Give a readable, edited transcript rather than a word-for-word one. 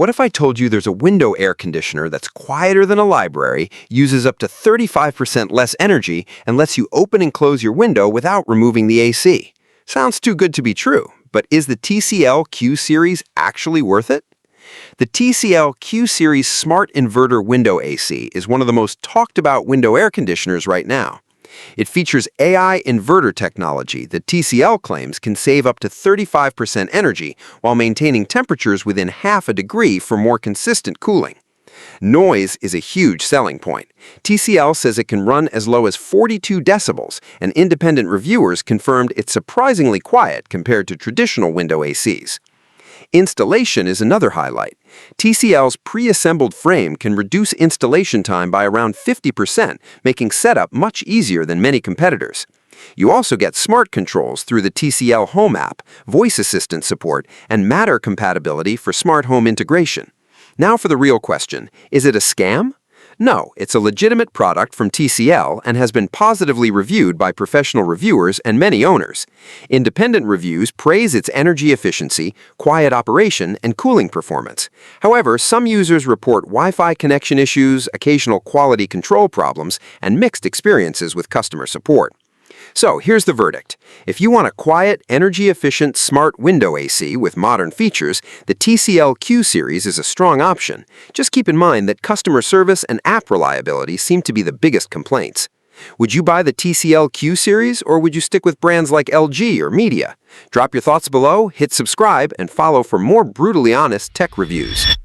What if I told you there's a window air conditioner that's quieter than a library, uses up to 35% less energy, and lets you open and close your window without removing the AC? Sounds too good to be true, but is the TCL Q Series actually worth it? The TCL Q Series Smart Inverter Window AC is one of the most talked about window air conditioners right now. It features AI Inverter technology that TCL claims can save up to 35% energy while maintaining temperatures within half a degree for more consistent cooling. Noise is a huge selling point. TCL says it can run as low as 42 decibels, and independent reviewers confirmed it's surprisingly quiet compared to traditional window ACs. Installation is another highlight. TCL's pre-assembled frame can reduce installation time by around 50%, making setup much easier than many competitors. You also get smart controls through the TCL Home app, voice assistant support, and Matter compatibility for smart home integration. Now for the real question, is it a scam? No, it's a legitimate product from TCL and has been positively reviewed by professional reviewers and many owners. Independent reviews praise its energy efficiency, quiet operation, and cooling performance. However, some users report Wi-Fi connection issues, occasional quality control problems, and mixed experiences with customer support. So here's the verdict. If you want a quiet, energy-efficient, smart window AC with modern features, the TCL Q Series is a strong option. Just keep in mind that customer service and app reliability seem to be the biggest complaints. Would you buy the TCL Q Series, or would you stick with brands like LG or Media? Drop your thoughts below, hit subscribe, and follow for more brutally honest tech reviews.